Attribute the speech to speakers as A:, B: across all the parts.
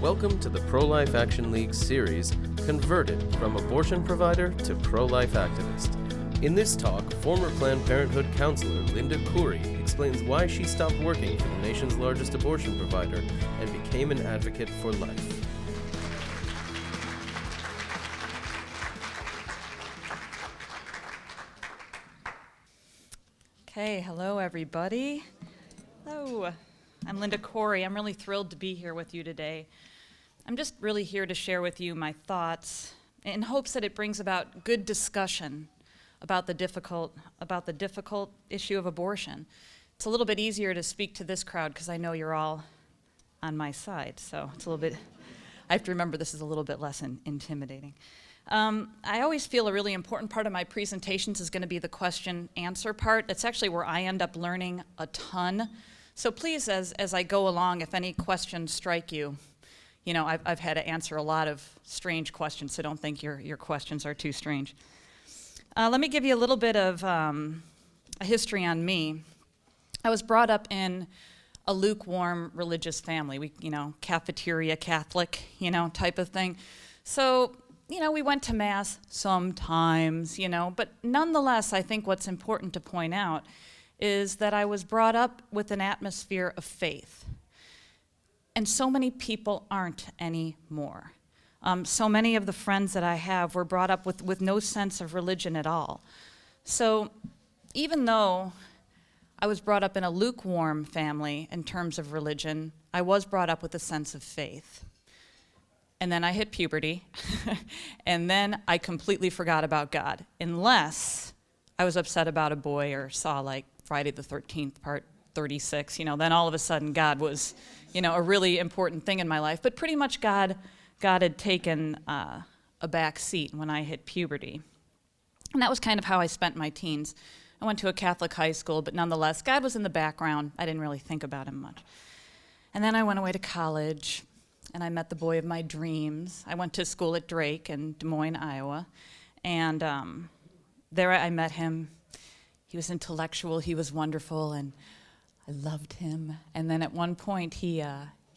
A: Welcome to the Pro-Life Action League series, Converted from Abortion Provider to Pro-Life Activist. In this talk, former Planned Parenthood counselor Linda Couri explains why she stopped working for the nation's largest abortion provider and became an advocate for life.
B: Okay, hello everybody. Hello, I'm Linda Couri. I'm really thrilled to be here with you today. I'm just really here to share with you my thoughts in hopes that it brings about good discussion about the difficult issue of abortion. It's a little bit easier to speak to this crowd because I know you're all on my side, so it's a little bit, I have to remember this is a little bit less intimidating. I always feel a really important part of my presentations is going to be the question-answer part. That's actually where I end up learning a ton. So please, as I go along, if any questions strike you, you know, I've had to answer a lot of strange questions, so don't think your questions are too strange. Let me give you a little bit of a history on me. I was brought up in a lukewarm religious family. We, cafeteria Catholic, type of thing. So, we went to Mass sometimes, but nonetheless, I think what's important to point out is that I was brought up with an atmosphere of faith. And so many people aren't anymore. So many of the friends that I have were brought up with no sense of religion at all. So even though I was brought up in a lukewarm family in terms of religion, I was brought up with a sense of faith. And then I hit puberty, and then I completely forgot about God, unless I was upset about a boy or saw like Friday the 13th, part 36, then all of a sudden God was, a really important thing in my life. But pretty much God had taken a back seat when I hit puberty. And that was kind of how I spent my teens. I went to a Catholic high school, but nonetheless, God was in the background. I didn't really think about him much. And then I went away to college, and I met the boy of my dreams. I went to school at Drake in Des Moines, Iowa, and there I met him. He was intellectual, he was wonderful, and I loved him. And then at one point, he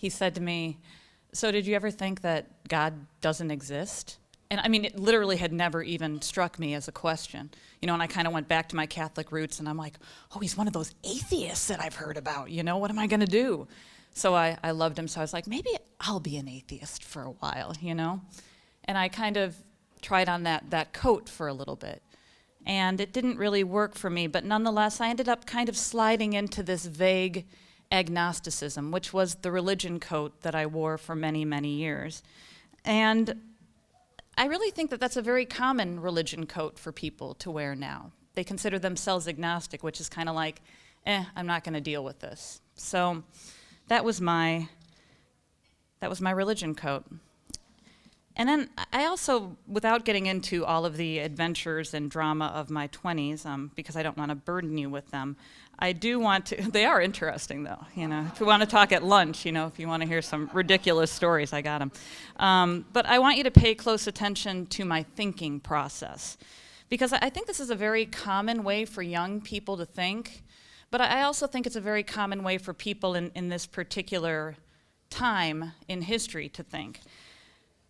B: said to me, "So did you ever think that God doesn't exist?" And I mean, it literally had never even struck me as a question. And I kind of went back to my Catholic roots, and I'm like, oh, he's one of those atheists that I've heard about, what am I gonna do? So I loved him, so I was like, maybe I'll be an atheist for a while, And I kind of tried on that coat for a little bit. And it didn't really work for me, but nonetheless, I ended up kind of sliding into this vague agnosticism, which was the religion coat that I wore for many, many years. And I really think that that's a very common religion coat for people to wear now. They consider themselves agnostic, which is kind of like, I'm not going to deal with this. So that was my religion coat. And then I also, without getting into all of the adventures and drama of my 20s, because I don't want to burden you with them, I do want to, they are interesting though, if we want to talk at lunch, if you want to hear some ridiculous stories, I got them. But I want you to pay close attention to my thinking process, because I think this is a very common way for young people to think, but I also think it's a very common way for people in this particular time in history to think.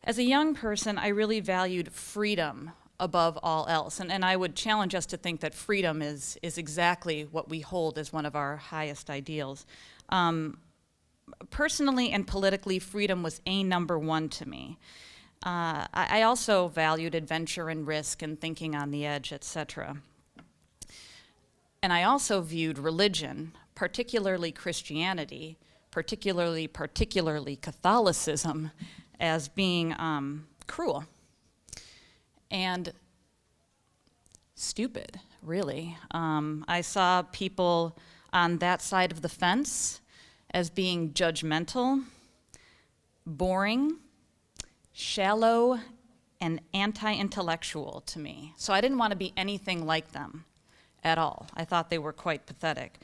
B: As a young person, I really valued freedom above all else, and I would challenge us to think that freedom is exactly what we hold as one of our highest ideals. Personally and politically, freedom was number one to me. I also valued adventure and risk and thinking on the edge, etc. And I also viewed religion, particularly Christianity, particularly Catholicism, as being cruel and stupid, really. I saw people on that side of the fence as being judgmental, boring, shallow, and anti-intellectual to me. So I didn't want to be anything like them at all. I thought they were quite pathetic.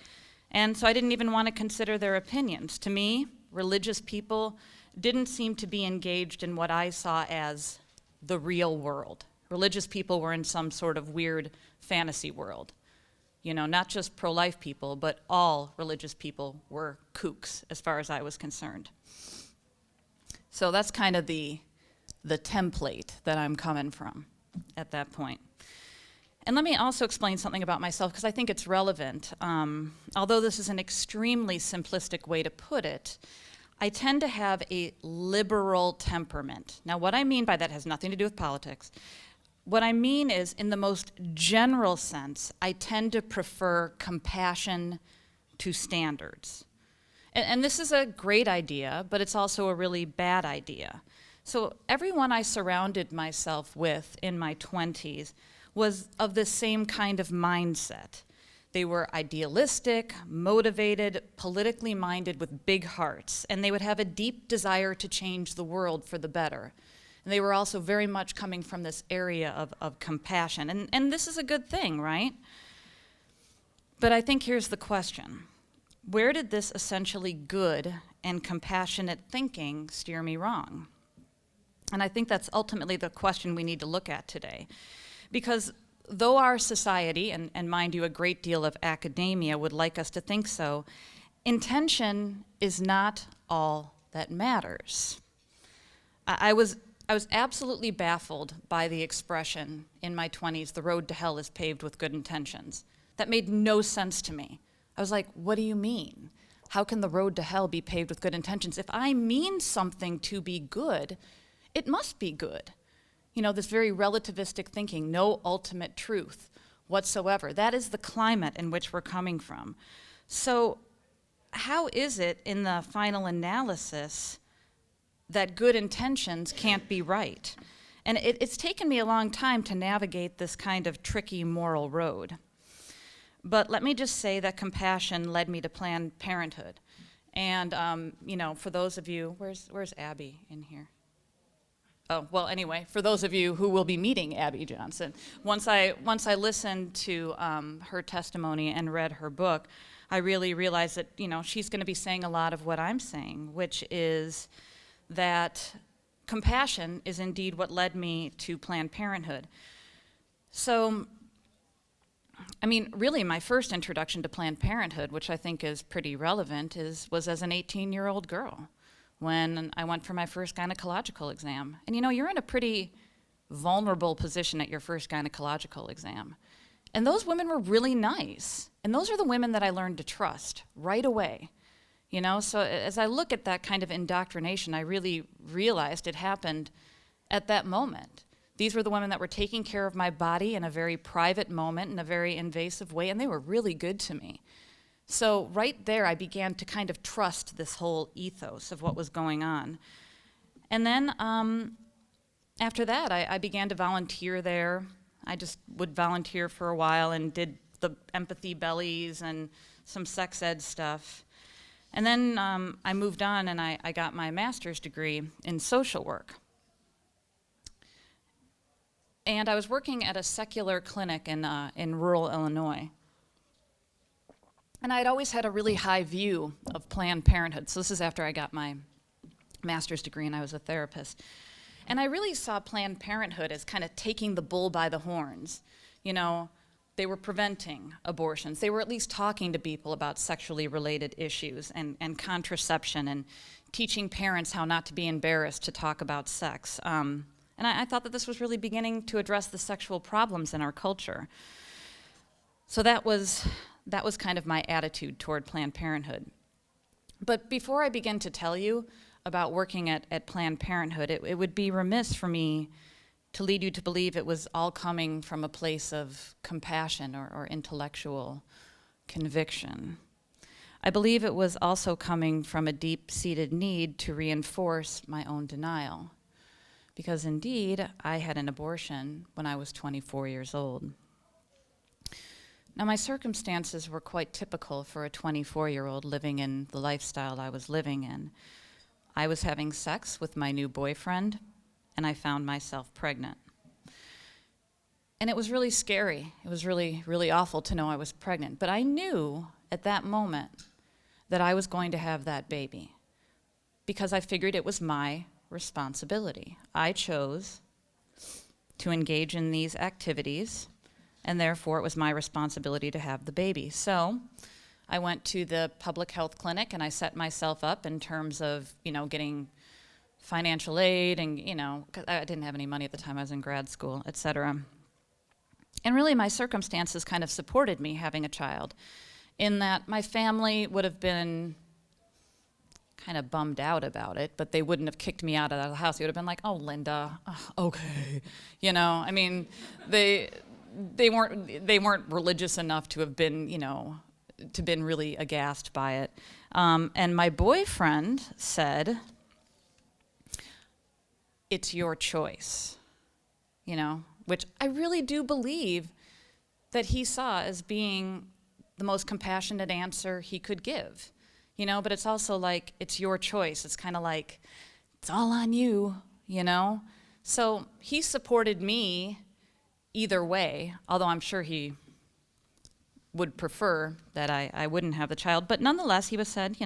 B: And so I didn't even want to consider their opinions. To me, religious people didn't seem to be engaged in what I saw as the real world. Religious people were in some sort of weird fantasy world. Not just pro-life people, but all religious people were kooks, as far as I was concerned. So that's kind of the template that I'm coming from at that point. And let me also explain something about myself, because I think it's relevant. Although this is an extremely simplistic way to put it, I tend to have a liberal temperament. Now, what I mean by that has nothing to do with politics. What I mean is, in the most general sense, I tend to prefer compassion to standards. And this is a great idea, but it's also a really bad idea. So everyone I surrounded myself with in my 20s was of the same kind of mindset. They were idealistic, motivated, politically minded with big hearts, and they would have a deep desire to change the world for the better. And they were also very much coming from this area of compassion. And this is a good thing, right? But I think here's the question. Where did this essentially good and compassionate thinking steer me wrong? And I think that's ultimately the question we need to look at today. Because though our society, and mind you, a great deal of academia would like us to think so, intention is not all that matters. I was absolutely baffled by the expression in my 20s, the road to hell is paved with good intentions. That made no sense to me. I was like, what do you mean? How can the road to hell be paved with good intentions? If I mean something to be good, it must be good. You know, this very relativistic thinking, no ultimate truth whatsoever. That is the climate in which we're coming from. So how is it in the final analysis that good intentions can't be right? And it's taken me a long time to navigate this kind of tricky moral road. But let me just say that compassion led me to Planned Parenthood. And, you know, for those of you, where's Abby in here? Oh, well, anyway, for those of you who will be meeting Abby Johnson, once I listened to her testimony and read her book, I really realized that, you know, she's going to be saying a lot of what I'm saying, which is that compassion is indeed what led me to Planned Parenthood. So, I mean, really, my first introduction to Planned Parenthood, which I think is pretty relevant, was as an 18-year-old girl, when I went for my first gynecological exam. And you know, you're in a pretty vulnerable position at your first gynecological exam. And those women were really nice. And those are the women that I learned to trust right away. You know, so as I look at that kind of indoctrination, I really realized it happened at that moment. These were the women that were taking care of my body in a very private moment, in a very invasive way, and they were really good to me. So right there, I began to kind of trust this whole ethos of what was going on. And then after that, I began to volunteer there. I just would volunteer for a while and did the empathy bellies and some sex ed stuff. And then I moved on and I got my master's degree in social work. And I was working at a secular clinic in rural Illinois. And I'd always had a really high view of Planned Parenthood. So this is after I got my master's degree and I was a therapist. And I really saw Planned Parenthood as kind of taking the bull by the horns. You know, they were preventing abortions. They were at least talking to people about sexually related issues and contraception and teaching parents how not to be embarrassed to talk about sex. And I thought that this was really beginning to address the sexual problems in our culture. So that was kind of my attitude toward Planned Parenthood. But before I begin to tell you about working at Planned Parenthood, it would be remiss for me to lead you to believe it was all coming from a place of compassion or intellectual conviction. I believe it was also coming from a deep-seated need to reinforce my own denial. Because indeed, I had an abortion when I was 24 years old. Now, my circumstances were quite typical for a 24-year-old living in the lifestyle I was living in. I was having sex with my new boyfriend, and I found myself pregnant. And it was really scary. It was really, really awful to know I was pregnant. But I knew at that moment that I was going to have that baby because I figured it was my responsibility. I chose to engage in these activities, and therefore it was my responsibility to have the baby. So I went to the public health clinic and I set myself up in terms of, you know, getting financial aid, and 'cause I didn't have any money at the time. I was in grad school, etc. And really, my circumstances kind of supported me having a child, in that my family would have been kind of bummed out about it, but they wouldn't have kicked me out of the house. They would have been like, "Oh, Linda, okay," I mean, they weren't religious enough to have been, to been really aghast by it. And my boyfriend said, "It's your choice," which I really do believe that he saw as being the most compassionate answer he could give. But it's also like, it's your choice. It's kind of like, it's all on you, So he supported me either way, although I'm sure he would prefer that I wouldn't have the child. But nonetheless, he said,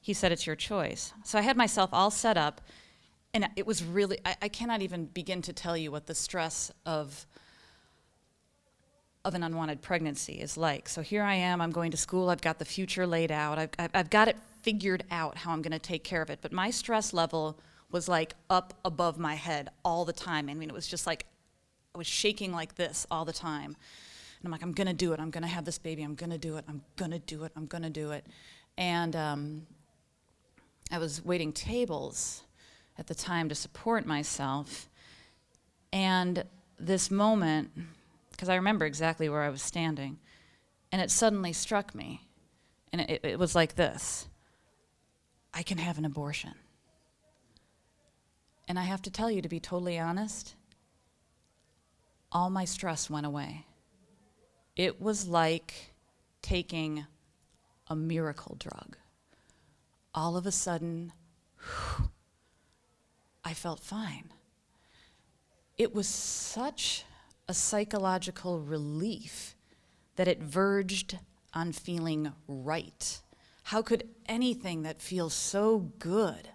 B: he said, it's your choice. So I had myself all set up, and it was really, I cannot even begin to tell you what the stress of an unwanted pregnancy is like. So here I am, I'm going to school, I've got the future laid out, I've got it figured out how I'm going to take care of it. But my stress level was like up above my head all the time. I mean, it was just like, I was shaking like this all the time. And I'm like, I'm going to do it, I'm going to have this baby, I'm going to do it, I'm going to do it, I'm going to do it. And I was waiting tables at the time to support myself. And this moment, because I remember exactly where I was standing, and it suddenly struck me, and it was like this: I can have an abortion. And I have to tell you, to be totally honest, all my stress went away. It was like taking a miracle drug. All of a sudden, I felt fine. It was such a psychological relief that it verged on feeling right. How could anything that feels so good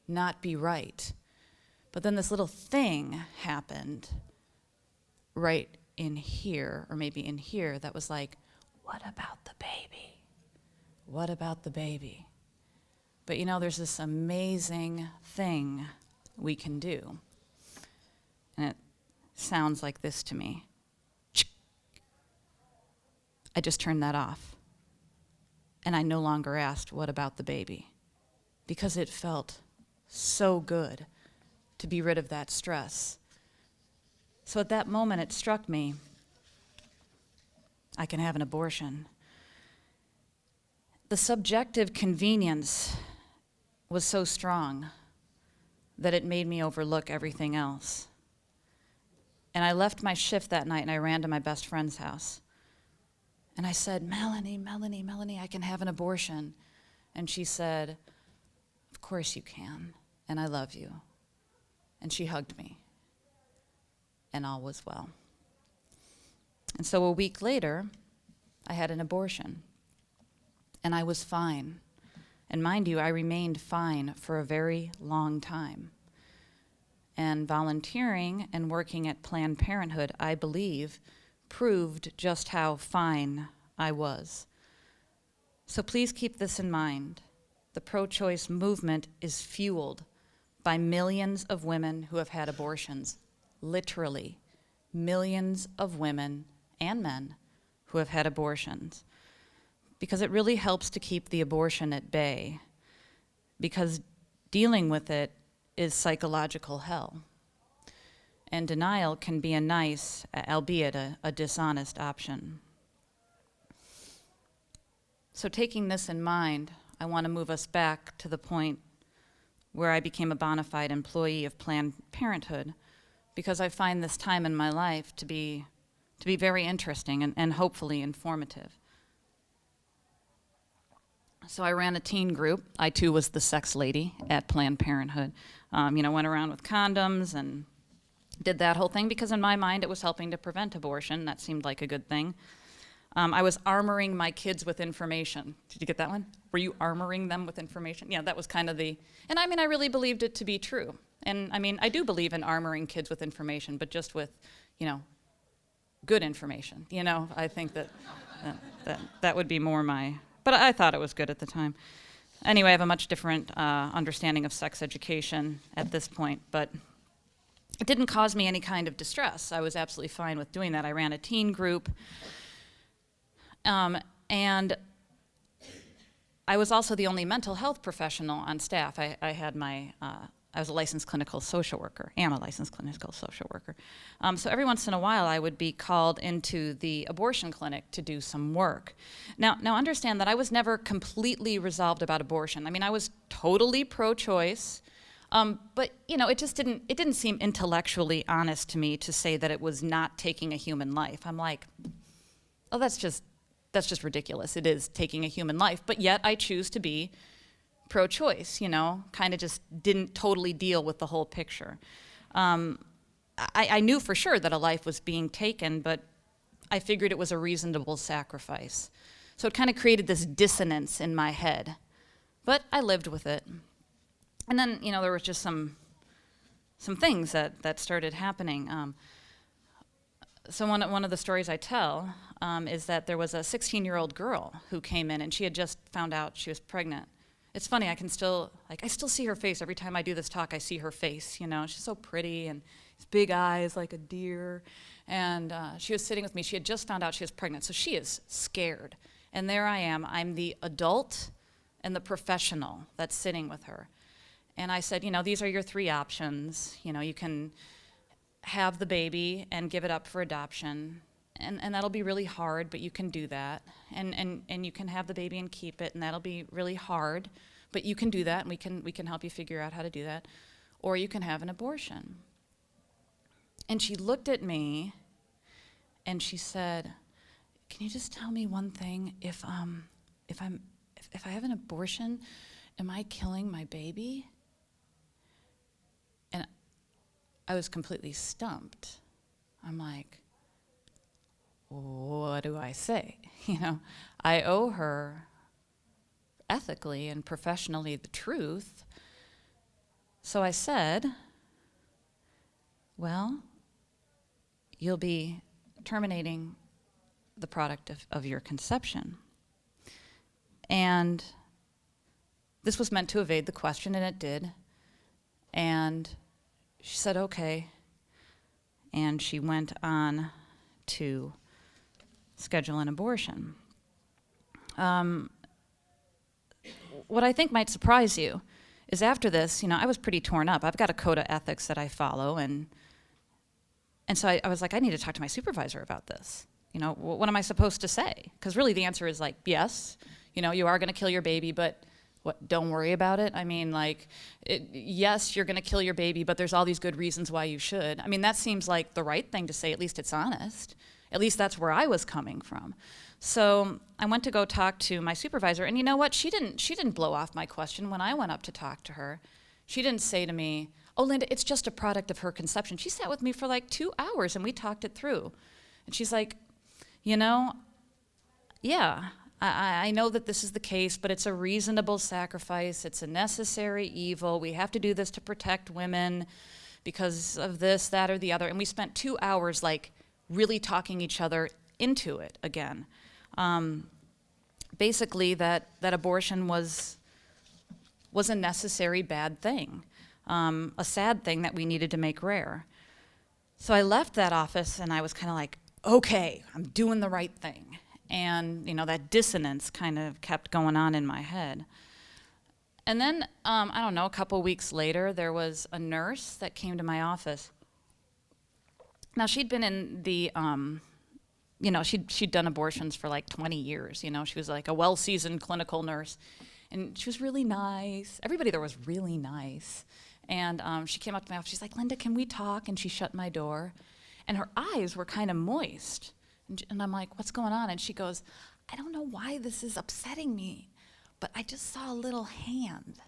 B: not be right? But then this little thing happened right in here, or maybe in here, that was like, what about the baby? What about the baby? But there's this amazing thing we can do. And it sounds like this to me. I just turned that off. And I no longer asked, what about the baby? Because it felt so good to be rid of that stress. So at that moment, it struck me, I can have an abortion. The subjective convenience was so strong that it made me overlook everything else. And I left my shift that night and I ran to my best friend's house. And I said, Melanie, I can have an abortion. And she said, of course you can, and I love you. And she hugged me, and all was well. And so a week later, I had an abortion, and I was fine. And mind you, I remained fine for a very long time. And volunteering and working at Planned Parenthood, I believe, proved just how fine I was. So please keep this in mind. The pro-choice movement is fueled by millions of women who have had abortions. Literally, millions of women and men who have had abortions. Because it really helps to keep the abortion at bay. Because dealing with it is psychological hell. And denial can be a nice, albeit a dishonest option. So taking this in mind, I want to move us back to the point where I became a bona fide employee of Planned Parenthood, because I find this time in my life to be very interesting and hopefully informative. So I ran a teen group. I too was the sex lady at Planned Parenthood. Went around with condoms and did that whole thing because in my mind it was helping to prevent abortion. That seemed like a good thing. I was armoring my kids with information. Did you get that one? Were you armoring them with information? Yeah, that was kind of the, and I really believed it to be true. And I do believe in armoring kids with information, but just with, good information. I think that would be more my, but I thought it was good at the time. Anyway, I have a much different understanding of sex education at this point, but it didn't cause me any kind of distress. I was absolutely fine with doing that. I ran a teen group, and I was also the only mental health professional on staff. I was a licensed clinical social worker, am a licensed clinical social worker. So every once in a while I would be called into the abortion clinic to do some work. Now understand that I was never completely resolved about abortion. I mean, I was totally pro-choice, but it didn't seem intellectually honest to me to say that it was not taking a human life. I'm like, oh, that's just ridiculous. It is taking a human life, but yet I choose to be pro-choice, kind of just didn't totally deal with the whole picture. I knew for sure that a life was being taken, but I figured it was a reasonable sacrifice. So it kind of created this dissonance in my head, but I lived with it. And then, there was just some things that started happening. So one of the stories I tell is that there was a 16-year-old girl who came in, and she had just found out she was pregnant. It's funny, I still see her face. Every time I do this talk, I see her face, She's so pretty, and these big eyes like a deer. And she was sitting with me. She had just found out she was pregnant, so she is scared. And there I am. I'm the adult and the professional that's sitting with her. And I said, these are your three options. You can have the baby and give it up for adoption. And that'll be really hard, but you can do that. And you can have the baby and keep it, and that'll be really hard, but you can do that, and we can help you figure out how to do that. Or you can have an abortion. And she looked at me, and she said, "Can you just tell me one thing? If I have an abortion, am I killing my baby?" And I was completely stumped. I'm like, what do I say? I owe her ethically and professionally the truth. So I said, well, you'll be terminating the product of your conception. And this was meant to evade the question, and it did. And she said, okay. And she went on to schedule an abortion. What I think might surprise you is after this, I was pretty torn up. I've got a code of ethics that I follow, and so I was like, I need to talk to my supervisor about this. What am I supposed to say? Because really the answer is like, yes, you are going to kill your baby, but what? Don't worry about it. I mean, yes, you're going to kill your baby, but there's all these good reasons why you should. I mean, that seems like the right thing to say. At least it's honest. At least that's where I was coming from. So I went to go talk to my supervisor, and you know what? She didn't blow off my question when I went up to talk to her. She didn't say to me, "Oh, Linda, it's just a product of her conception." She sat with me for like 2 hours, and we talked it through. And she's like, yeah, I know that this is the case, but it's a reasonable sacrifice. It's a necessary evil. We have to do this to protect women because of this, that, or the other. And we spent 2 hours really talking each other into it again. Basically, that abortion was a necessary bad thing, a sad thing that we needed to make rare. So I left that office, and I was kind of like, okay, I'm doing the right thing. And, that dissonance kind of kept going on in my head. And then, I don't know, a couple weeks later, there was a nurse that came to my office. Now, she'd been in the, she'd done abortions for like 20 years. She was like a well-seasoned clinical nurse. And she was really nice. Everybody there was really nice. And she came up to my office. She's like, "Linda, can we talk?" And she shut my door. And her eyes were kind of moist. And I'm like, "What's going on?" And she goes, "I don't know why this is upsetting me, but I just saw a little hand."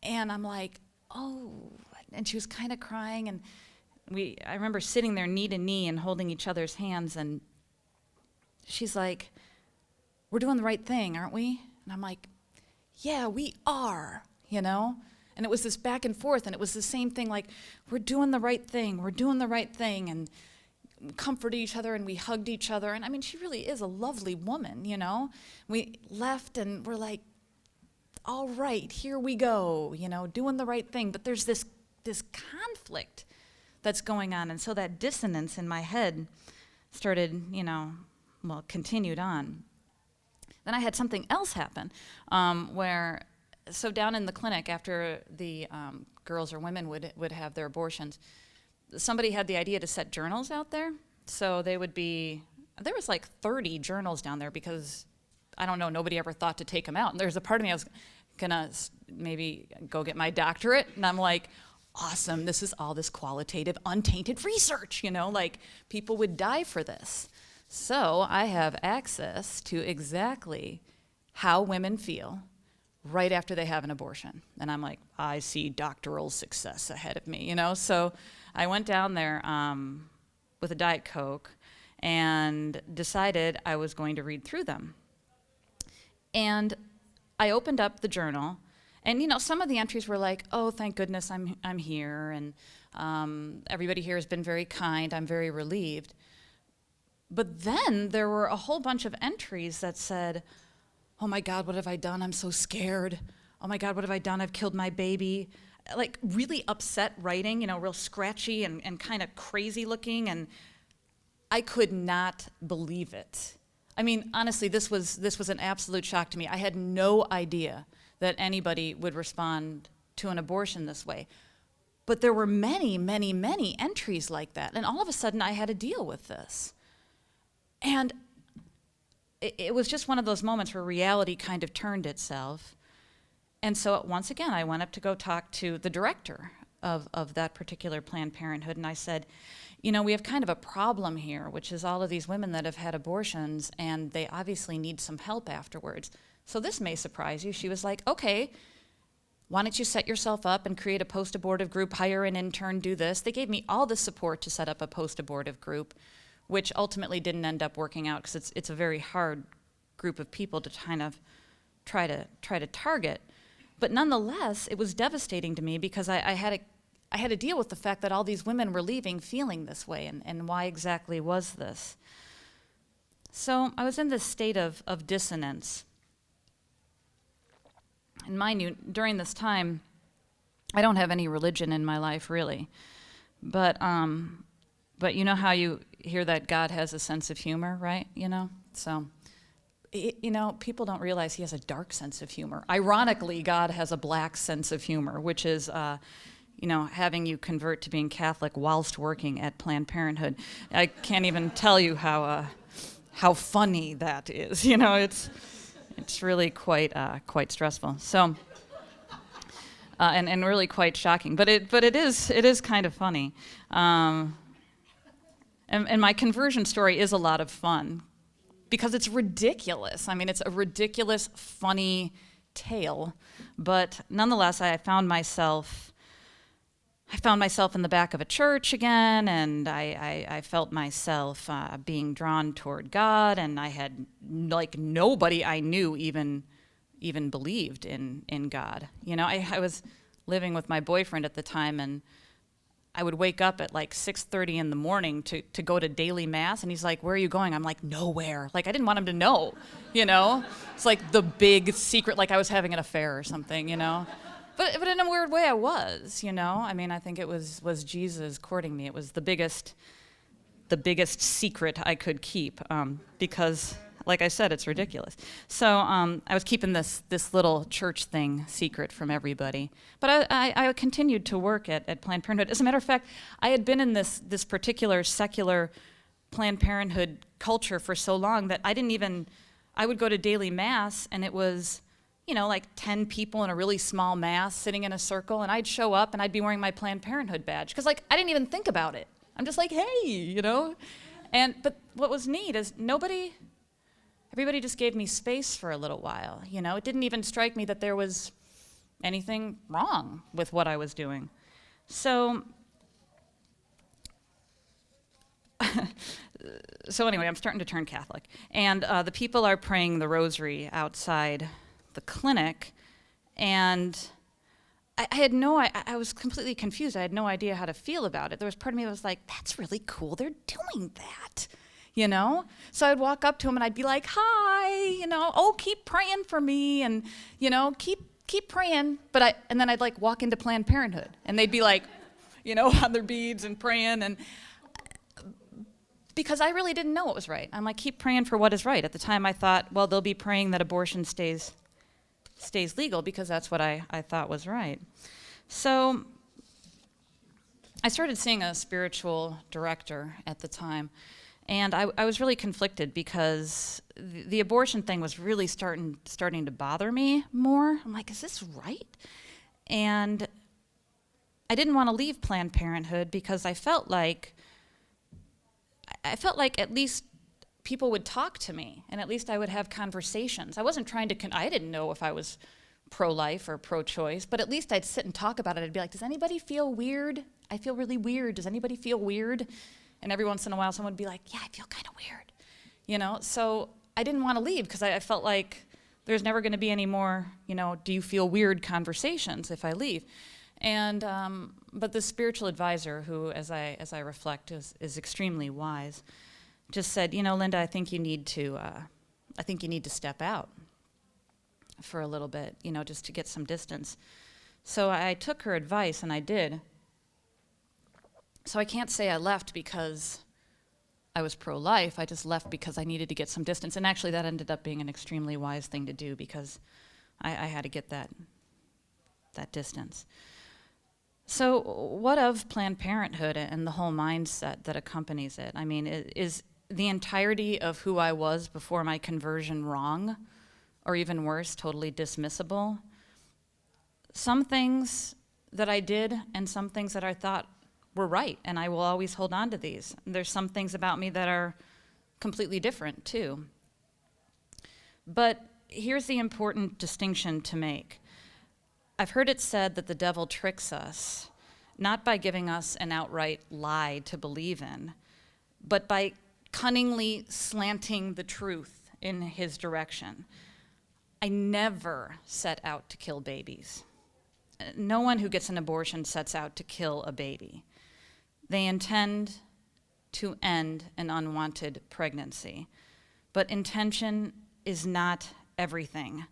B: And I'm like, "Oh." And she was kind of crying. And I remember sitting there knee to knee and holding each other's hands. And she's like, "We're doing the right thing, aren't we?" And I'm like, "Yeah, we are, And it was this back and forth, and it was the same thing, like, we're doing the right thing, we're doing the right thing. And comforted each other and we hugged each other. And I mean, she really is a lovely woman, you know. We left and we're like, all right, here we go, you know, doing the right thing. But there's this conflict that's going on. And so that dissonance in my head started, continued on. Then I had something else happen so down in the clinic after the girls or women would have their abortions, somebody had the idea to set journals out there. So there was like 30 journals down there because, I don't know, nobody ever thought to take them out. And there's a part of me, I was gonna maybe go get my doctorate, and I'm like, awesome, this is all this qualitative, untainted research, like people would die for this. So I have access to exactly how women feel right after they have an abortion. And I'm like, I see doctoral success ahead of me, So I went down there with a Diet Coke and decided I was going to read through them. And I opened up the journal, and some of the entries were like, oh, thank goodness I'm here, and everybody here has been very kind, I'm very relieved. But then there were a whole bunch of entries that said, oh my God, what have I done? I'm so scared. Oh my God, what have I done? I've killed my baby. Like really upset writing, real scratchy and kind of crazy looking, and I could not believe it. I mean, honestly, this was an absolute shock to me. I had no idea that anybody would respond to an abortion this way. But there were many, many, many entries like that, and all of a sudden I had to deal with this. And it was just one of those moments where reality kind of turned itself. And so once again, I went up to go talk to the director of that particular Planned Parenthood, and I said, we have kind of a problem here, which is all of these women that have had abortions, and they obviously need some help afterwards. So this may surprise you. She was like, okay, why don't you set yourself up and create a post-abortive group, hire an intern, do this. They gave me all the support to set up a post-abortive group, which ultimately didn't end up working out because it's a very hard group of people to kind of try to target. But nonetheless, it was devastating to me because I had to deal with the fact that all these women were leaving feeling this way, and why exactly was this? So I was in this state of dissonance. And mind you, during this time, I don't have any religion in my life, really. But you know how you hear that God has a sense of humor, right? So, people don't realize he has a dark sense of humor. Ironically, God has a black sense of humor, which is, having you convert to being Catholic whilst working at Planned Parenthood. I can't even tell you how funny that is. It's really quite stressful. So, and really quite shocking. But it is kind of funny. And my conversion story is a lot of fun because it's ridiculous. I mean, it's a ridiculous, funny tale. But nonetheless, I found myself in the back of a church again, and I felt myself being drawn toward God, and I had, nobody I knew even believed in God. I was living with my boyfriend at the time, and I would wake up at 6:30 in the morning to go to daily mass, and he's like, where are you going? I'm like, nowhere. I didn't want him to know, It's like the big secret, like I was having an affair or something, But in a weird way, I was, I mean, I think it was Jesus courting me. It was the biggest secret I could keep because, like I said, it's ridiculous. So I was keeping this little church thing secret from everybody. But I continued to work at Planned Parenthood. As a matter of fact, I had been in this particular secular Planned Parenthood culture for so long that I would go to daily mass, and it was 10 people in a really small mass sitting in a circle, and I'd show up and I'd be wearing my Planned Parenthood badge because I didn't even think about it. I'm just like, hey, but what was neat is everybody just gave me space for a little while. It didn't even strike me that there was anything wrong with what I was doing. So anyway, I'm starting to turn Catholic, and the people are praying the rosary outside the clinic, and I I was completely confused. I had no idea how to feel about it. There was part of me that was like, that's really cool. They're doing that, you know? So I'd walk up to them and I'd be like, hi, you know, oh, keep praying for me, and, you know, keep praying. And then I'd like walk into Planned Parenthood and they'd be like, you know, on their beads and praying, and because I really didn't know what was right. I'm like, keep praying for what is right. At the time I thought, well, they'll be praying that abortion stays legal because that's what I thought was right. So I started seeing a spiritual director at the time, and I was really conflicted because the abortion thing was really starting to bother me more. I'm like, is this right? And I didn't want to leave Planned Parenthood because I felt like at least people would talk to me, and at least I would have conversations. I wasn't trying to, I didn't know if I was pro-life or pro-choice, but at least I'd sit and talk about it. I'd be like, does anybody feel weird? I feel really weird. Does anybody feel weird? And every once in a while someone would be like, yeah, I feel kind of weird. You know, so I didn't want to leave because I felt like there's never going to be any more, you know, do you feel weird conversations if I leave. And but the spiritual advisor, who, as I reflect, is extremely wise, just said, you know, Linda, I think you need to step out for a little bit, you know, just to get some distance. So I took her advice, and I did. So I can't say I left because I was pro-life. I just left because I needed to get some distance. And actually, that ended up being an extremely wise thing to do because I had to get that distance. So what of Planned Parenthood and the whole mindset that accompanies it? I mean, is the entirety of who I was before my conversion wrong, or even worse, totally dismissible? Some things that I did and some things that I thought were right, and I will always hold on to these. There's some things about me that are completely different, too. But here's the important distinction to make. I've heard it said that the devil tricks us, not by giving us an outright lie to believe in, but by cunningly slanting the truth in his direction. I never set out to kill babies. No one who gets an abortion sets out to kill a baby. They intend to end an unwanted pregnancy. But intention is not everything.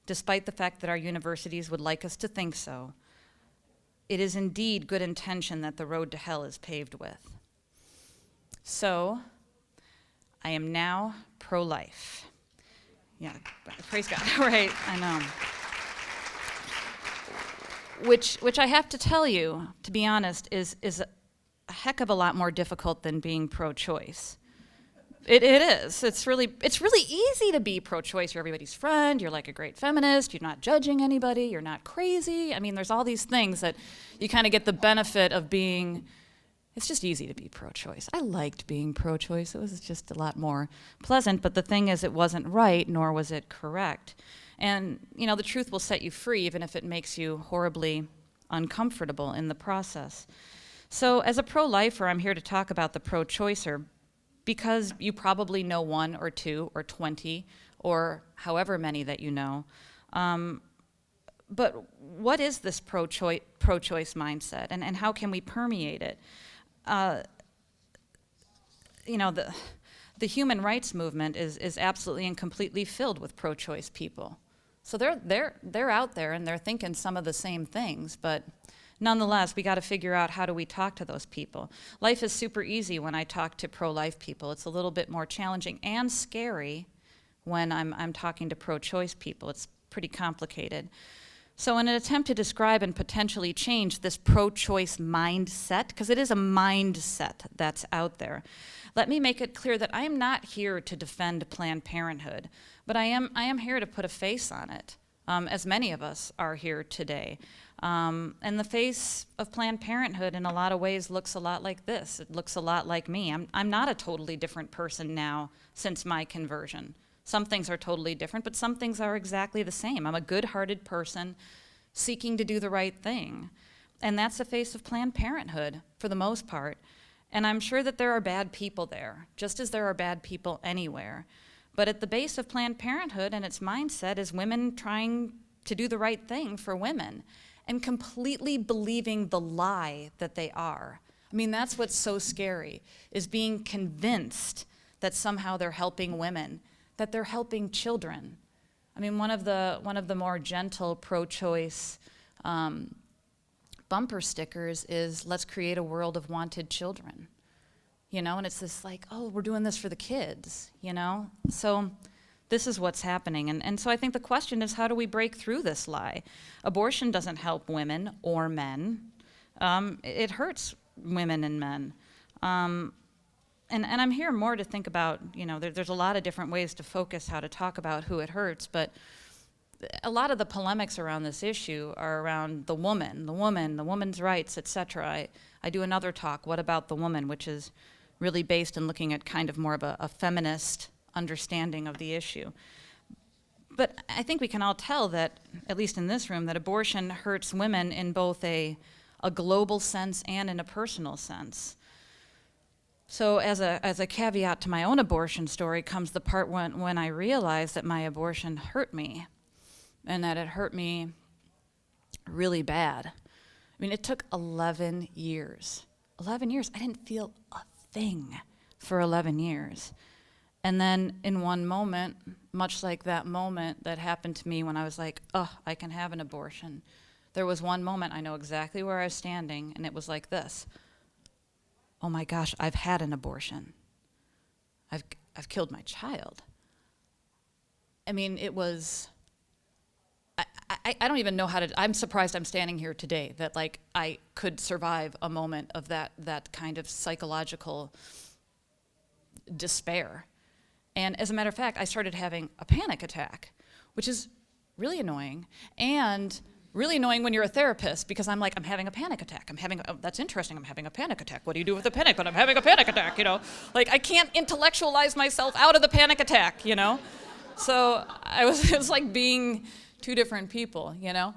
B: Despite the fact that our universities would like us to think so, it is indeed good intention that the road to hell is paved with. So, I am now pro-life. Yeah, praise God. Right, I know. Which I have to tell you, to be honest, is a heck of a lot more difficult than being pro-choice. It is. It's really easy to be pro-choice. You're everybody's friend. You're like a great feminist. You're not judging anybody. You're not crazy. I mean, there's all these things that you kind of get the benefit of being. It's just easy to be pro-choice. I liked being pro-choice. It was just a lot more pleasant. But the thing is, it wasn't right, nor was it correct. And, you know, the truth will set you free, even if it makes you horribly uncomfortable in the process. So as a pro-lifer, I'm here to talk about the pro-choicer, because you probably know 1 or 2 or 20 or however many that you know. But what is this pro-choice mindset, and how can we permeate it? You know, the human rights movement is absolutely and completely filled with pro-choice people. So they're out there and they're thinking some of the same things, but nonetheless, we got to figure out, how do we talk to those people? Life is super easy when I talk to pro-life people. It's a little bit more challenging and scary when I'm talking to pro-choice people. It's pretty complicated. So in an attempt to describe and potentially change this pro-choice mindset, because it is a mindset that's out there, let me make it clear that I am not here to defend Planned Parenthood, but I am here to put a face on it, as many of us are here today. And the face of Planned Parenthood in a lot of ways looks a lot like this. It looks a lot like me. I'm not a totally different person now since my conversion. Some things are totally different, but some things are exactly the same. I'm a good-hearted person seeking to do the right thing. And that's the face of Planned Parenthood for the most part. And I'm sure that there are bad people there, just as there are bad people anywhere. But at the base of Planned Parenthood and its mindset is women trying to do the right thing for women. and completely believing the lie that they are. I mean, that's what's so scary, is being convinced that somehow they're helping women, that they're helping children. I mean, one of the more gentle pro-choice bumper stickers is, let's create a world of wanted children. You know, and it's this like, oh, we're doing this for the kids, you know? So this is what's happening. And so I think the question is, how do we break through this lie? Abortion doesn't help women or men. It hurts women and men. And I'm here more to think about, you know, there's a lot of different ways to focus how to talk about who it hurts, but a lot of the polemics around this issue are around the woman's rights, etc. I do another talk, What About the Woman, which is really based in looking at kind of more of a feminist understanding of the issue. But I think we can all tell that, at least in this room, that abortion hurts women in both a global sense and in a personal sense. So as a caveat to my own abortion story comes the part when I realized that my abortion hurt me, and that it hurt me really bad. I mean, it took 11 years. 11 years, I didn't feel a thing for 11 years. And then in one moment, much like that moment that happened to me when I was like, oh, I can have an abortion, there was one moment, I know exactly where I was standing, and it was like this. Oh my gosh, I've had an abortion. I've killed my child. I mean, it was, I don't even know how to, I'm surprised I'm standing here today, that like I could survive a moment of that kind of psychological despair. And as a matter of fact, I started having a panic attack, which is really annoying. And really annoying when you're a therapist, because I'm like, I'm having a panic attack. That's interesting, I'm having a panic attack. What do you do with a panic when I'm having a panic attack, you know? Like, I can't intellectualize myself out of the panic attack, you know? So it was like being two different people, you know?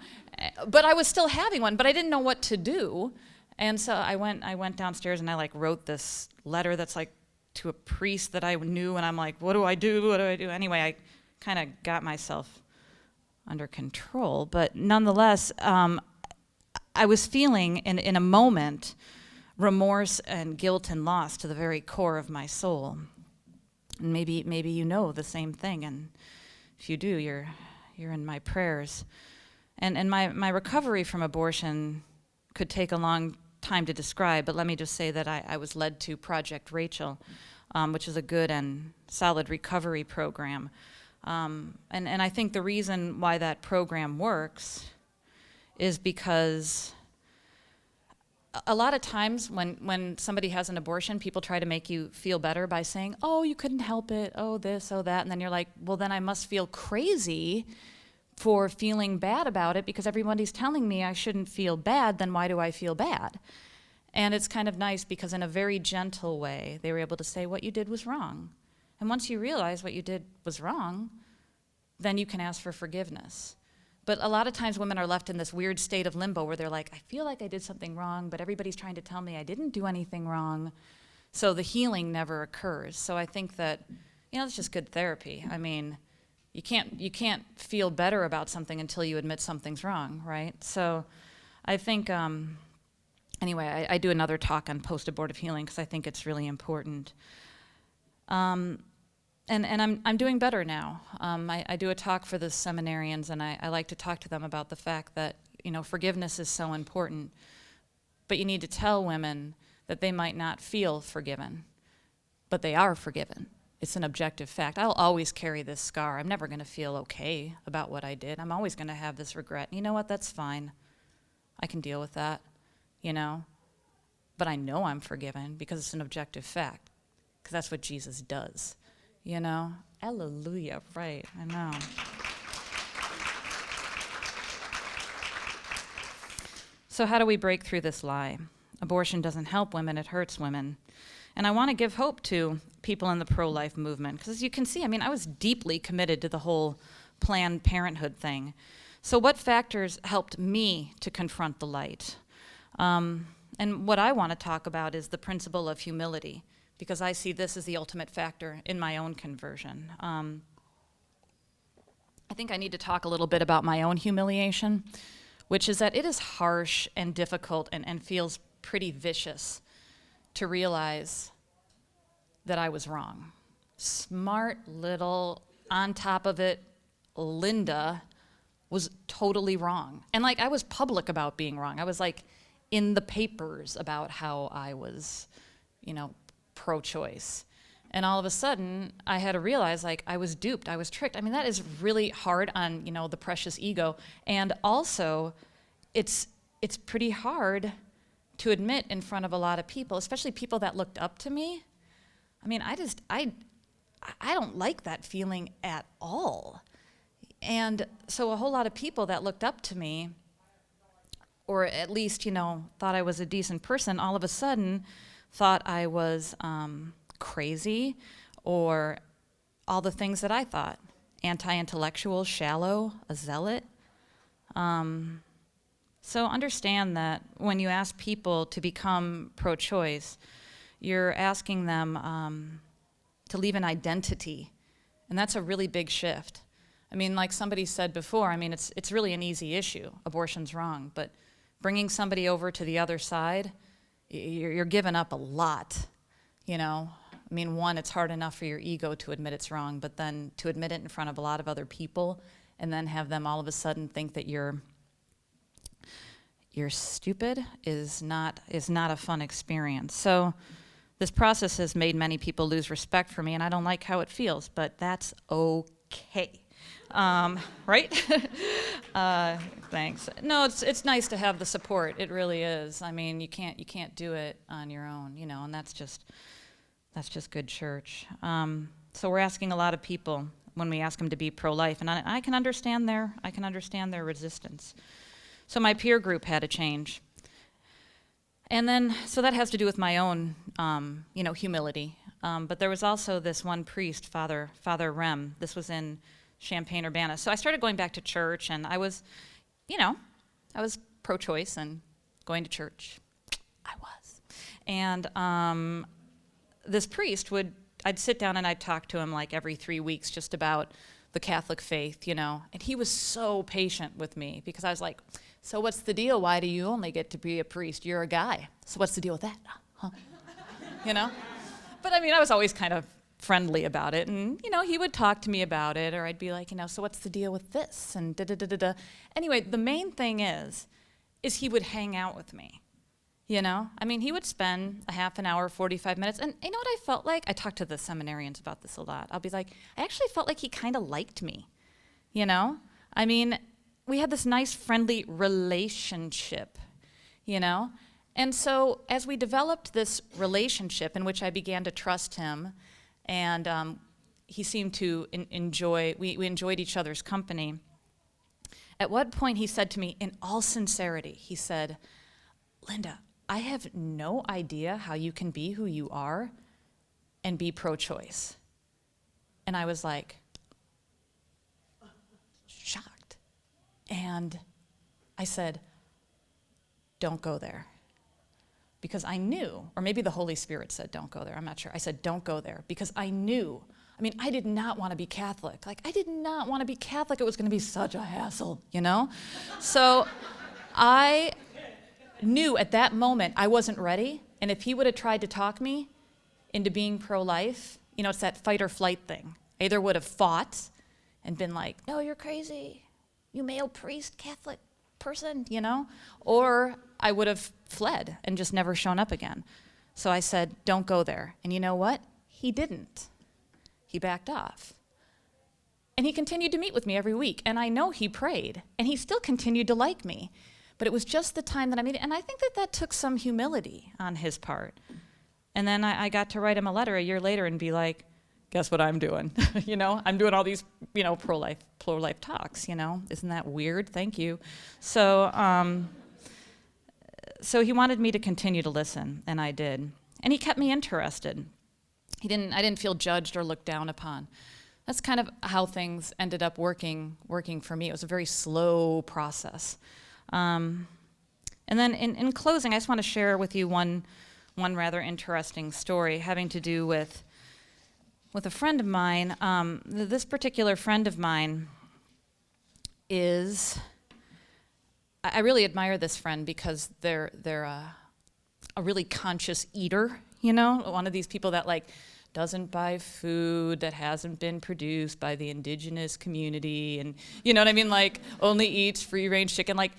B: But I was still having one, but I didn't know what to do. And so I went downstairs and I like wrote this letter that's like to a priest that I knew, and I'm like, what do I do? What do I do? Anyway, I kind of got myself under control, but nonetheless, I was feeling in a moment remorse and guilt and loss to the very core of my soul. And maybe you know the same thing, and if you do, you're in my prayers. And my recovery from abortion could take a long time to describe, but let me just say that I was led to Project Rachel, which is a good and solid recovery program. And I think the reason why that program works is because a lot of times when somebody has an abortion, people try to make you feel better by saying, oh, you couldn't help it, oh this, oh that, and then you're like, well, then I must feel crazy for feeling bad about it because everybody's telling me I shouldn't feel bad, then why do I feel bad? And it's kind of nice because in a very gentle way, they were able to say what you did was wrong. And once you realize what you did was wrong, then you can ask for forgiveness. But a lot of times women are left in this weird state of limbo where they're like, I feel like I did something wrong, but everybody's trying to tell me I didn't do anything wrong. So the healing never occurs. So I think that, it's just good therapy. I mean, you can't feel better about something until you admit something's wrong, right? So I think, anyway, I do another talk on post-abortive healing because I think it's really important. And I'm doing better now. I do a talk for the seminarians, and I like to talk to them about the fact that, forgiveness is so important, but you need to tell women that they might not feel forgiven, but they are forgiven. It's an objective fact. I'll always carry this scar. I'm never going to feel okay about what I did. I'm always going to have this regret. You know what? That's fine. I can deal with that, But I know I'm forgiven because it's an objective fact, because that's what Jesus does. Hallelujah, right, I know. So how do we break through this lie? Abortion doesn't help women, it hurts women. And I want to give hope to people in the pro-life movement, because as you can see, I was deeply committed to the whole Planned Parenthood thing. So what factors helped me to confront the light? And what I want to talk about is the principle of humility, because I see this as the ultimate factor in my own conversion. I think I need to talk a little bit about my own humiliation. which is that it is harsh and difficult and feels pretty vicious to realize that I was wrong. Smart little, on top of it, Linda was totally wrong. And like, I was public about being wrong. I was like in the papers about how I was, pro-choice. And all of a sudden, I had to realize, like, I was duped, I was tricked. I mean, that is really hard on, the precious ego. And also, it's pretty hard to admit in front of a lot of people, especially people that looked up to me. I mean, I don't like that feeling at all. And so a whole lot of people that looked up to me, or at least, thought I was a decent person, all of a sudden thought I was crazy, or all the things that I thought. Anti-intellectual, shallow, a zealot. So understand that when you ask people to become pro-choice, you're asking them to leave an identity, and that's a really big shift. I mean, like somebody said before, I mean, it's really an easy issue. Abortion's wrong, but bringing somebody over to the other side, you're giving up a lot, I mean, one, it's hard enough for your ego to admit it's wrong, but then to admit it in front of a lot of other people and then have them all of a sudden think that you're stupid is not a fun experience. So this process has made many people lose respect for me, and I don't like how it feels, but that's okay. Right? Thanks. No, it's nice to have the support. It really is. I mean, you can't do it on your own, and that's just good church. So we're asking a lot of people when we ask them to be pro-life, and I can understand their resistance. So my peer group had to change. And then, so that has to do with my own, humility. But there was also this one priest, Father Rem. This was in Champaign-Urbana. So I started going back to church, and I was pro-choice and going to church. I was. And this priest I'd sit down and I'd talk to him like every 3 weeks just about the Catholic faith, and he was so patient with me because I was like, so what's the deal? Why do you only get to be a priest? You're a guy. So what's the deal with that? Huh? But I mean, I was always kind of friendly about it, and he would talk to me about it, or I'd be like, so what's the deal with this? And da-da-da-da-da. Anyway, the main thing is he would hang out with me. I mean, he would spend a half an hour, 45 minutes, and you know what I felt like? I talk to the seminarians about this a lot. I'll be like, I actually felt like he kind of liked me, I mean, we had this nice, friendly relationship, And so as we developed this relationship in which I began to trust him, and he seemed to enjoy, we enjoyed each other's company. At one point he said to me, in all sincerity, he said, Linda, I have no idea how you can be who you are and be pro-choice. And I was like, shocked. And I said, don't go there. Because I knew, or maybe the Holy Spirit said, don't go there, I'm not sure. I said, don't go there, because I knew. I mean, I did not want to be Catholic. I did not want to be Catholic. It was going to be such a hassle, So I knew at that moment I wasn't ready, and if he would have tried to talk me into being pro-life, it's that fight or flight thing. I either would have fought and been like, no, you're crazy, you male priest, Catholic person, or I would have fled and just never shown up again. So I said, don't go there. And you know what? He didn't. He backed off. And he continued to meet with me every week, and I know he prayed, and he still continued to like me. But it was just the time that I made it, and I think that took some humility on his part. And then I got to write him a letter a year later and be like, guess what I'm doing? I'm doing all these, pro-life talks, Isn't that weird? Thank you. So he wanted me to continue to listen, and I did. And he kept me interested. I didn't feel judged or looked down upon. That's kind of how things ended up working for me. It was a very slow process. And then in closing, I just want to share with you one rather interesting story having to do with a friend of mine. This particular friend of mine is I really admire this friend because they're a really conscious eater, you know, one of these people that like doesn't buy food that hasn't been produced by the indigenous community, and you know what I mean, like only eats free-range chicken. Like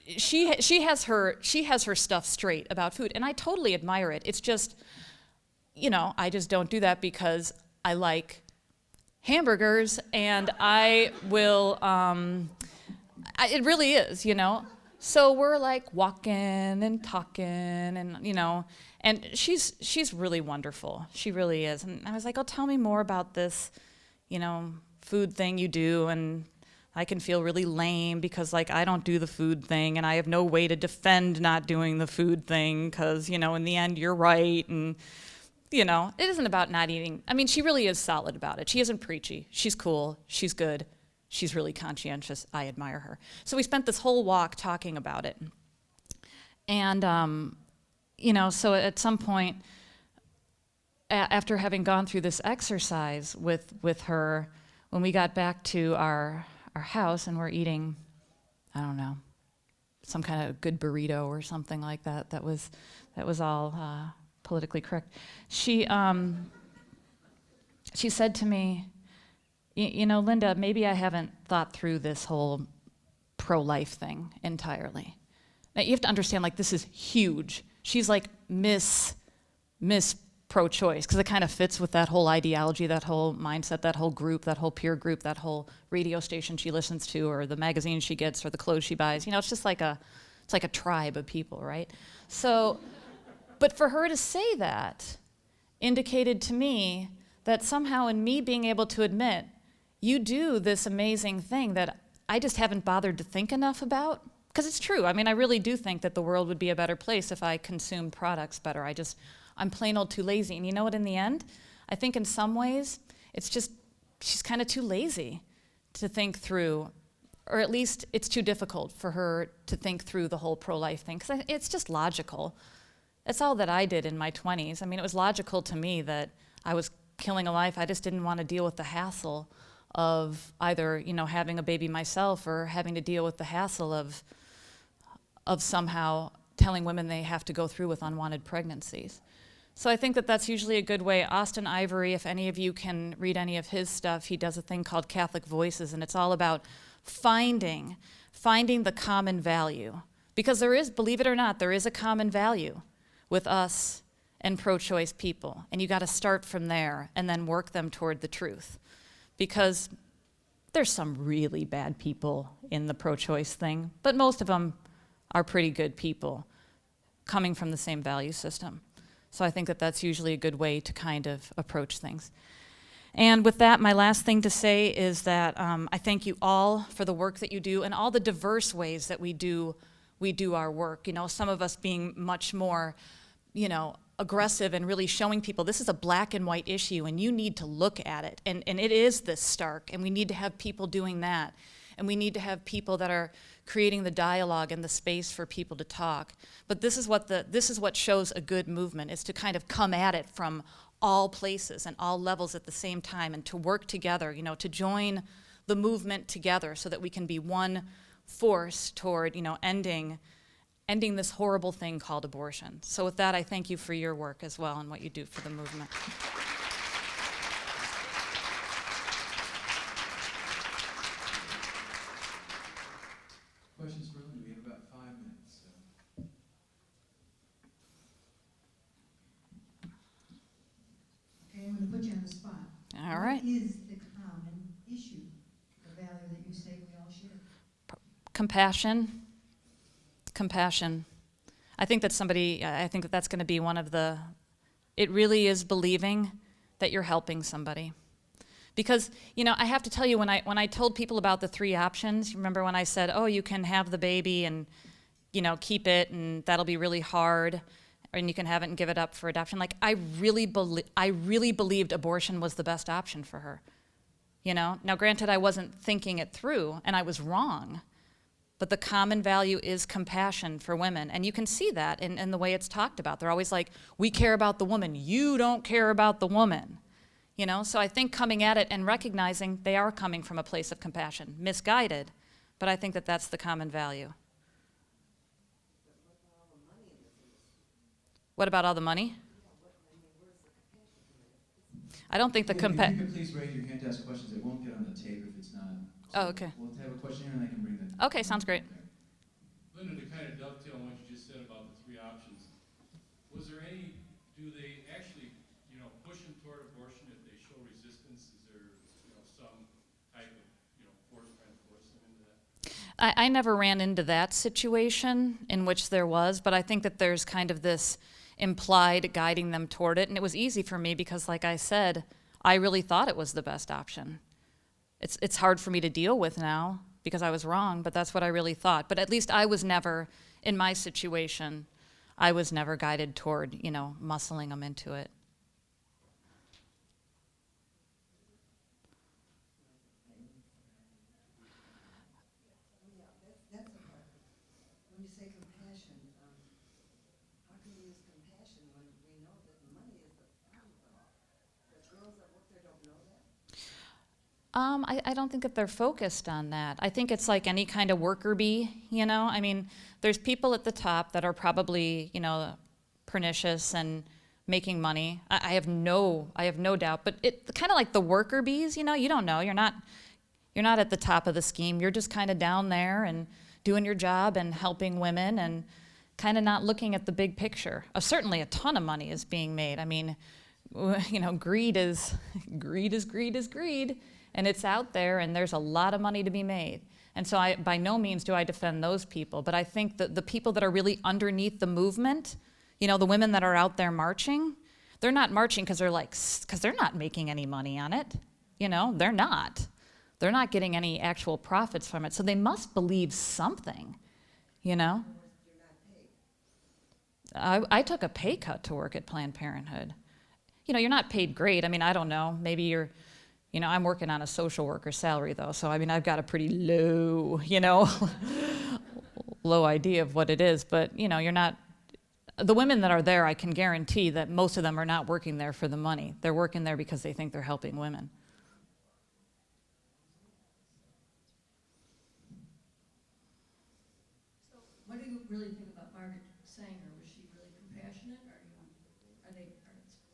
B: she has her stuff straight about food, and I totally admire it. It's just, you know, I just don't do that because I like hamburgers, and I will. It really is, you know. So we're like walking and talking, and you know, and she's really wonderful. She really is. And I was like, oh, tell me more about this, you know, food thing you do. And I can feel really lame because like I don't do the food thing, and I have no way to defend not doing the food thing because, you know, in the end you're right. And you know, it isn't about not eating. I mean, she really is solid about it. She isn't preachy. She's cool. She's good. She's really conscientious. I admire her. So we spent this whole walk talking about it. And, you know, so at some point, after having gone through this exercise with her, when we got back to our house and we're eating, I don't know, some kind of good burrito or something like that, that was all politically correct. She said to me, you know, Linda, maybe I haven't thought through this whole pro-life thing entirely. Now, you have to understand, like, this is huge. She's like Miss pro-choice, because it kind of fits with that whole ideology, that whole mindset, that whole group, that whole peer group, that whole radio station she listens to, or the magazine she gets, or the clothes she buys. You know, it's just like a tribe of people, right? So, but for her to say that indicated to me that somehow in me being able to admit, you do this amazing thing that I just haven't bothered to think enough about. Because it's true. I mean, I really do think that the world would be a better place if I consumed products better. I'm plain old too lazy. And you know what, in the end, I think in some ways, it's just, she's kind of too lazy to think through, or at least it's too difficult for her to think through the whole pro-life thing. Because it's just logical. That's all that I did in my 20s. I mean, it was logical to me that I was killing a life. I just didn't want to deal with the hassle of either, you know, having a baby myself or having to deal with the hassle of somehow telling women they have to go through with unwanted pregnancies. So I think that that's usually a good way. Austin Ivory, if any of you can read any of his stuff, he does a thing called Catholic Voices, and it's all about finding the common value. Because there is, believe it or not, there is a common value with us and pro-choice people. And you got to start from there and then work them toward the truth. Because there's some really bad people in the pro-choice thing, but most of them are pretty good people coming from the same value system. So I think that that's usually a good way to kind of approach things. And with that, my last thing to say is that I thank you all for the work that you do and all the diverse ways that we do our work. You know, some of us being much more, you know, aggressive and really showing people this is a black and white issue and you need to look at it. And it is this stark, and we need to have people doing that. And we need to have people that are creating the dialogue and the space for people to talk. But this is what shows a good movement, is to kind of come at it from all places and all levels at the same time, and to work together, you know, to join the movement together so that we can be one force toward, you know, ending this horrible thing called abortion. So with that, I thank you for your work as well and what you do for the movement.
C: Questions for Linda? We have about 5 minutes. So.
D: Okay, I'm going to put you on the spot.
B: All right.
D: What is the common issue, the value that you say we all share?
B: Compassion. I think that that's going to be one of the, it really is believing that you're helping somebody. Because, you know, I have to tell you, when I told people about the 3 options, remember when I said, oh, you can have the baby and, you know, keep it, and that'll be really hard, and you can have it and give it up for adoption. Like, I really believed abortion was the best option for her. You know? Now, granted, I wasn't thinking it through, and I was wrong. But the common value is compassion for women. And you can see that in the way it's talked about. They're always like, we care about the woman. You don't care about the woman. You know, so I think coming at it and recognizing they are coming from a place of compassion, misguided, but I think that that's the common value. What about all the money? I don't think the
C: If you could please raise your hand to ask questions, it won't get on the tape if it's not.
B: Oh, okay.
C: We'll have a question here and I can bring the.
B: Okay, sounds great.
C: there.
E: Linda, to kind of dovetail on what you just said about the three options, was there any, do they actually, push them toward abortion if they show resistance? Is there, some type of, force trying to force them into that?
B: I never ran into that situation in which there was, but I think that there's kind of this implied guiding them toward it. And it was easy for me because, like I said, I really thought it was the best option. It's hard for me to deal with now because I was wrong, but that's what I really thought. But at least I was never, in my situation, I was never guided toward, muscling them into it.
D: That's the part. When you say compassion, how can we use compassion when we know that money is the problem of it all? The girls that work there don't know that?
B: I don't think that they're focused on that. I think it's like any kind of worker bee, I mean, there's people at the top that are probably, pernicious and making money. I have no doubt. But it kind of like the worker bees, you don't know. You're not at the top of the scheme. You're just kind of down there and doing your job and helping women and kind of not looking at the big picture. Certainly a ton of money is being made. I mean, greed is greed. And it's out there, and there's a lot of money to be made. And so by no means do I defend those people, but I think that the people that are really underneath the movement, the women that are out there marching, they're not marching because they're not making any money on it. They're not. They're not getting any actual profits from it. So they must believe something, I took a pay cut to work at Planned Parenthood. You're not paid great. I mean, I don't know. Maybe you're, I'm working on a social worker salary, though. So, I mean, I've got a pretty low, low idea of what it is. But, you're not, the women that are there, I can guarantee that most of them are not working there for the money. They're working there because they think they're helping women.
F: So what do you really think about Margaret Sanger? Was she really compassionate? Are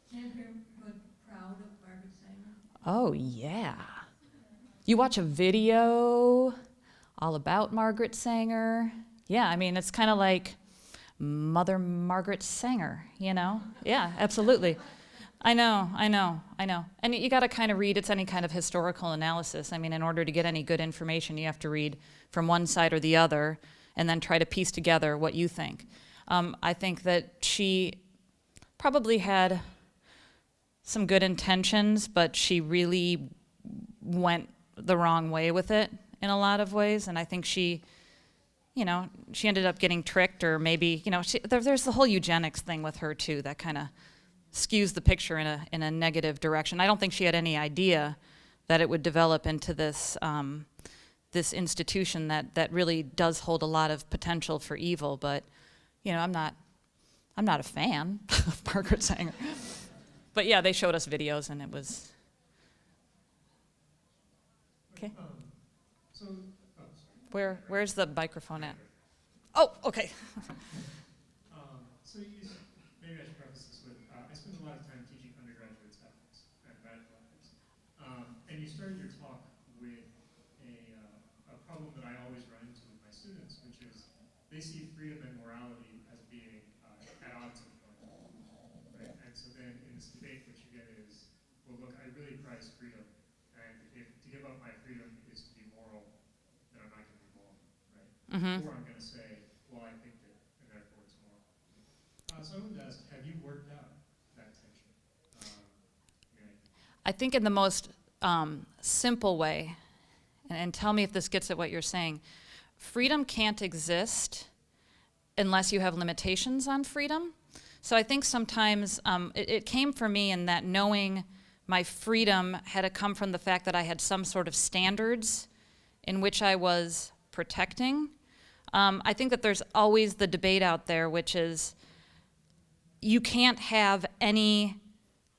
F: Planned Parenthood proud of Margaret Sanger?
B: Oh, yeah. You watch a video all about Margaret Sanger. Yeah, I mean, it's kind of like Mother Margaret Sanger, Yeah, absolutely. I know. And you got to kind of read, it's any kind of historical analysis. I mean, in order to get any good information, you have to read from one side or the other and then try to piece together what you think. I think that she probably had some good intentions, but she really went the wrong way with it in a lot of ways. And I think she ended up getting tricked, or maybe, there's the whole eugenics thing with her too that kind of skews the picture in a negative direction. I don't think she had any idea that it would develop into this this institution that really does hold a lot of potential for evil. But I'm not a fan of Margaret Sanger. But yeah, they showed us videos, and it was okay. Where's the microphone at? Oh, okay.
G: Maybe I should preface this with, I spend a lot of time teaching undergraduates ethics and radical ethics. And you started your talk with a problem that I always run into with my students, which is they see freedom and morality as being at odds with one another. Right? And so then in this debate, what you get is, well, look, I really prize freedom, and if to give up my freedom is to be moral, then I'm not going to be moral, right?
B: Mm-hmm.
G: Or I'm going to say, well, I think that, and therefore it's moral. So I wanted to ask, have you worked out that tension?
B: I think in the most simple way, and tell me if this gets at what you're saying, freedom can't exist unless you have limitations on freedom. So I think sometimes it came for me in that knowing my freedom had to come from the fact that I had some sort of standards in which I was protecting. I think that there's always the debate out there, which is you can't have any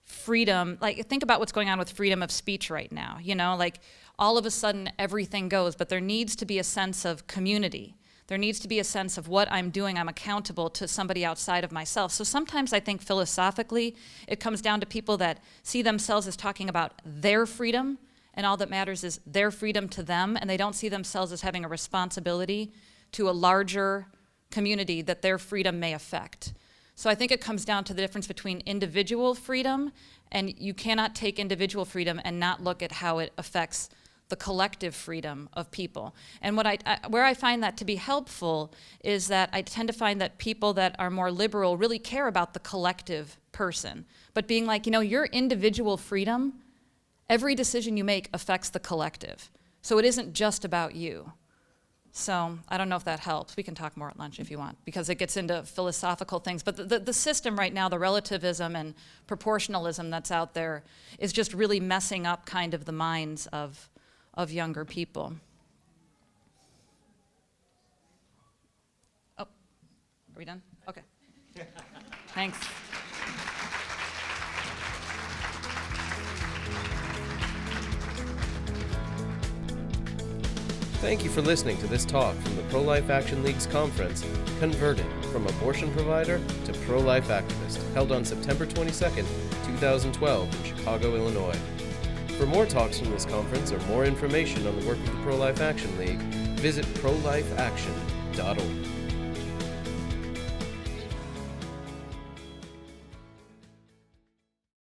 B: freedom. Like, think about what's going on with freedom of speech right now. Like all of a sudden everything goes, but there needs to be a sense of community. There needs to be a sense of what I'm doing. I'm accountable to somebody outside of myself. So sometimes I think philosophically it comes down to people that see themselves as talking about their freedom, and all that matters is their freedom to them, and they don't see themselves as having a responsibility to a larger community that their freedom may affect. So I think it comes down to the difference between individual freedom, and you cannot take individual freedom and not look at how it affects the collective freedom of people. And where I find that to be helpful is that I tend to find that people that are more liberal really care about the collective person. But being like, your individual freedom, every decision you make affects the collective. So it isn't just about you. So I don't know if that helps. We can talk more at lunch if you want, because it gets into philosophical things. But the system right now, the relativism and proportionalism that's out there, is just really messing up kind of the minds of younger people. Oh, are we done? Okay. Thanks.
A: Thank you for listening to this talk from the Pro-Life Action League's conference, Converted from Abortion Provider to Pro-Life Activist, held on September 22nd, 2012 in Chicago, Illinois. For more talks from this conference or more information on the work of the Pro-Life Action League, visit prolifeaction.org.